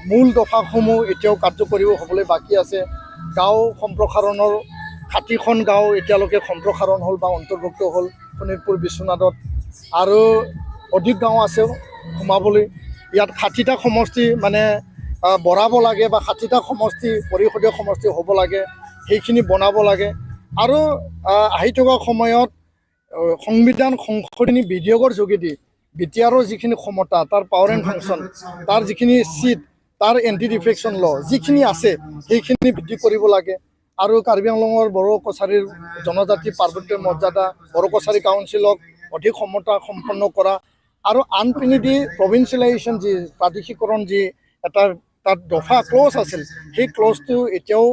মূল দফাসমূহ এতিয়াও কাৰ্যকৰী হ'বলৈ বাকী আছে। গাঁও সম্প্ৰসাৰণৰ 60খন গাঁও এতিয়ালৈকে সম্প্ৰসাৰণ হ'ল বা অন্তৰ্ভুক্ত হ'ল শোণিতপুৰ বিশ্বনাথত, আৰু অধিক গাঁও আছে সোমাবলৈ। ইয়াত 60টা সমষ্টি মানে বঢ়াব লাগে বা 60টা সমষ্টি পৰিষদীয় সমষ্টি হ'ব লাগে, সেইখিনি বনাব লাগে। আৰু আহি থকা সময়ত সংবিধান সংশোধনী বিধেয়কৰ যোগেদি বিটিআৰৰ যিখিনি ক্ষমতা, তাৰ পাৱাৰ এণ্ড ফাংচন, তাৰ যিখিনি চিট, তাৰ এণ্টি ডিফেকশ্যন ল যিখিনি আছে সেইখিনি বৃদ্ধি কৰিব লাগে। আৰু কাৰ্বি আংলঙৰ বড়ো কছাৰীৰ জনজাতি পাৰ্বত্য মৰ্যাদা, বড়ো কছাৰী কাউন্সিলক অধিক ক্ষমতা সম্পন্ন কৰা, আৰু আনপিনেদি প্ৰভিন্সিয়েলাইজেশ্যন যি প্ৰাদেশিকৰণ যি এটা তাত দফা ক্লজ আছিল, সেই ক্লজটো এতিয়াও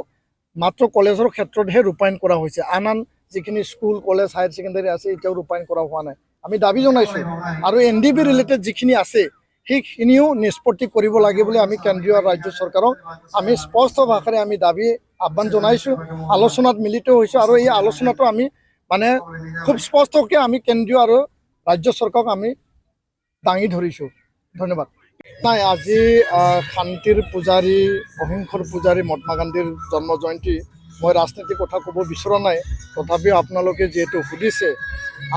মাত্ৰ কলেজৰ ক্ষেত্ৰতহে ৰূপায়ণ কৰা হৈছে। আন যিখিনি স্কুল কলেজ হায়াৰ ছেকেণ্ডেৰী আছে এতিয়াও ৰূপায়ণ কৰা হোৱা নাই। আমি দাবী জনাইছোঁ। আৰু NDB ৰিলেটেড যিখিনি আছে সেইখিনিও নিষ্পত্তি কৰিব লাগে বুলি আমি কেন্দ্ৰীয় ৰাজ্য চৰকাৰক আমি স্পষ্ট ভাষাৰে আমি দাবী আহ্বান জনাইছোঁ। আলোচনাত মিলিত হৈছোঁ, আৰু এই আলোচনাটো আমি মানে খুব স্পষ্টকৈ আমি কেন্দ্ৰীয় আৰু ৰাজ্য চৰকাৰক আমি দাঙি ধৰিছোঁ। ধন্যবাদ। নাই, আজি শান্তিৰ পূজাৰী, অহিংসাৰ পূজাৰী মহাত্মা গান্ধীৰ জন্ম জয়ন্তী। মই ৰাজনীতিৰ কথা ক'ব বিচৰা নাই, তথাপিও আপোনালোকে যিহেতু সুধিছে,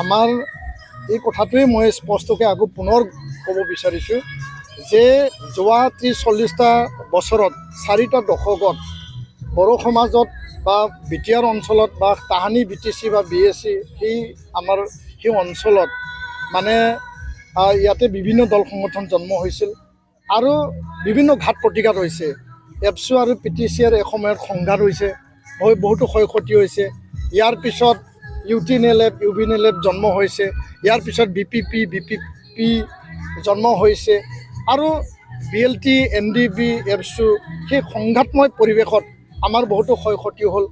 আমাৰ এই কথাটোৱে মই স্পষ্টকৈ আকৌ পুনৰ ক'ব বিচাৰিছোঁ যে যোৱা 30-40টা বছৰত 4টা দশকত বড়ো সমাজত বা বিটিআৰ অঞ্চলত বা তাহানি BTC বা BSC সেই অঞ্চলত মানে ইয়াতে বিভিন্ন দল সংগঠন জন্ম হৈছিল আৰু বিভিন্ন ঘাত প্ৰতিঘাত হৈছে। এপছু আৰু PTCৰ এসময়ত সংঘাত হৈছে, বহুতো ক্ষয় ক্ষতি হৈছে। ইয়াৰ পিছত UTNLF, UBNLF জন্ম হৈছে। ইয়াৰ পিছত BPP জন্ম হৈছে, আৰু BLT, NDB, এপছু সেই সংঘাতময় পৰিৱেশত আমাৰ বহুতো ক্ষয় ক্ষতি হ'ল।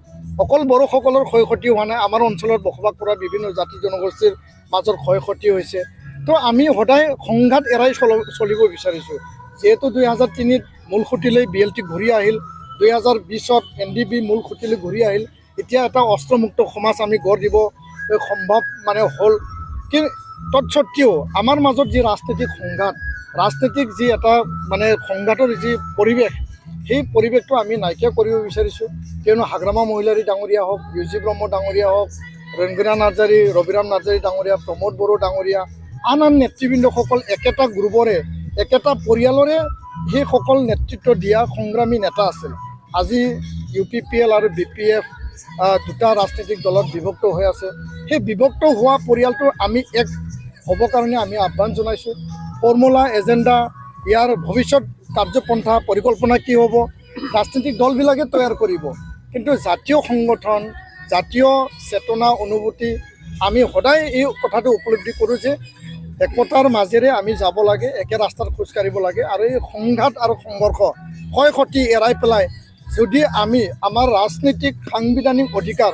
অকল বড়োসকলৰ ক্ষয় ক্ষতি হোৱা নাই, আমাৰ অঞ্চলত বসবাস কৰা বিভিন্ন জাতি জনগোষ্ঠীৰ মাজত ক্ষয় ক্ষতি হৈছে। তো আমি সদায় সংঘাত এৰাই চলিব বিচাৰিছোঁ। যিহেতু 2003ত মূল খুঁটিলৈ BLT ঘূৰি আহিল, 2020ত NDB মূল খুঁটিলৈ ঘূৰি আহিল। এতিয়া এটা অস্ত্ৰমুক্ত সমাজ আমি গঢ় দিব সম্ভৱ মানে হ'ল। কিন্তু তৎসত্ত্বেও আমাৰ মাজত যি ৰাজনৈতিক সংঘাত, ৰাজনৈতিক যি এটা মানে সংঘাতৰ যি পৰিৱেশ, সেই পৰিৱেশটো আমি নাইকিয়া কৰিব বিচাৰিছোঁ। কিয়নো হাগ্ৰামা মহিলাৰী ডাঙৰীয়া হওক, UG ব্ৰহ্ম ডাঙৰীয়া হওক, ৰঞ্জনা নাৰ্জাৰী, ৰবিৰাম নাৰ্জাৰী ডাঙৰীয়া, প্ৰমোদ বড়ো ডাঙৰীয়া, আন নেতৃবৃন্দসকল একেটা গ্ৰুপৰে, একেটা পৰিয়ালৰে সেইসকল নেতৃত্ব দিয়া সংগ্ৰামী নেতা আছিল। আজি UPPL আৰু BPF দুটা ৰাজনৈতিক দলত বিভক্ত হৈ আছে। সেই বিভক্ত হোৱা পৰিয়ালটো আমি এক হ'বৰ কাৰণে আমি আহ্বান জনাইছোঁ। ফৰ্মুলা, এজেণ্ডা, ইয়াৰ ভৱিষ্যত কাৰ্যপন্থা পৰিকল্পনা কি হ'ব ৰাজনৈতিক দলবিলাকে তৈয়াৰ কৰিব, কিন্তু জাতীয় সংগঠন, জাতীয় চেতনা অনুভূতি আমি সদায় এই কথাটো উপলব্ধি কৰোঁ যে একতাৰ মাজেৰে আমি যাব লাগে, একে ৰাস্তাত খোজকাঢ়িব লাগে। আৰু এই সংঘাত আৰু সংঘৰ্ষ, ক্ষয় ক্ষতি এৰাই পেলাই যদি আমি আমাৰ ৰাজনৈতিক সাংবিধানিক অধিকাৰ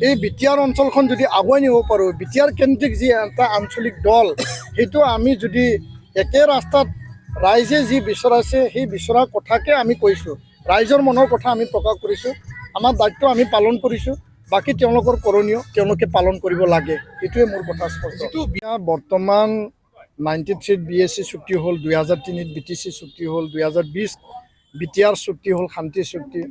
এই BTR অঞ্চলখন যদি আগুৱাই নিব পাৰোঁ, BTR কেন্দ্ৰিক যি এটা আঞ্চলিক দল, সেইটো আমি যদি একে ৰাস্তাত ৰাইজে যি বিচৰাইছে সেই বিচৰা কথাকে আমি কৈছোঁ, ৰাইজৰ মনৰ কথা আমি প্ৰকাশ কৰিছোঁ। আমাৰ দায়িত্ব আমি পালন কৰিছোঁ, বাকী তেওঁলোকৰ কৰণীয় তেওঁলোকে পালন কৰিব লাগে, সেইটোৱে মোৰ কথা স্পষ্ট। যিটো বৰ্তমান 93ত BSC চুক্তি হ'ল, 2003ত BTC চুক্তি হ'ল, 2020 BTR চুক্তি হ'ল, শান্তি চুক্তি।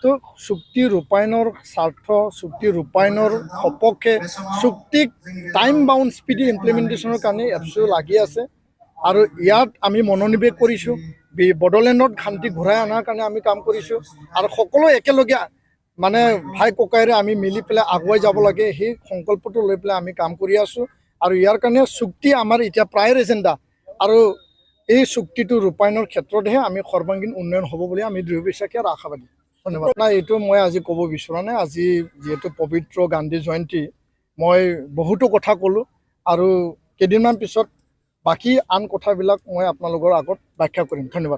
তো চুক্তি ৰূপায়ণৰ স্বাৰ্থ, চুক্তি ৰূপায়ণৰ সপক্ষে চুক্তিক টাইম বাউণ্ড স্পীডি ইমপ্লিমেণ্টেশ্যনৰ কাৰণে এপছু লাগি আছে। আৰু ইয়াত আমি মনোনিৱেশ কৰিছোঁ, বড়োলেণ্ডত শান্তি ঘূৰাই অনাৰ কাৰণে আমি কাম কৰিছোঁ। আৰু সকলো একেলগে মানে ভাই ককাইৰে আমি মিলি পেলাই আগুৱাই যাব লাগে, সেই সংকল্পটো লৈ পেলাই আমি কাম কৰি আছোঁ। আৰু ইয়াৰ কাৰণে চুক্তি আমাৰ এতিয়া প্ৰায়ৰ এজেণ্ডা, আৰু এই চুক্তিটো ৰূপায়ণৰ ক্ষেত্ৰতহে আমি সৰ্বাংগীন উন্নয়ন হ'ব বুলি আমি দৃঢ় বিশ্বাসী আৰু আশাবাদী। ধন্যবাদ। নাই, এইটো মই আজি ক'ব বিচৰা নাই। আজি যিহেতু পবিত্ৰ গান্ধী জয়ন্তী, মই বহুতো কথা ক'লোঁ, আৰু কেইদিনমান পিছত বাকী আন কথাবিলাক মই আপোনালোকৰ আগত ব্যাখ্যা কৰিম। ধন্যবাদ।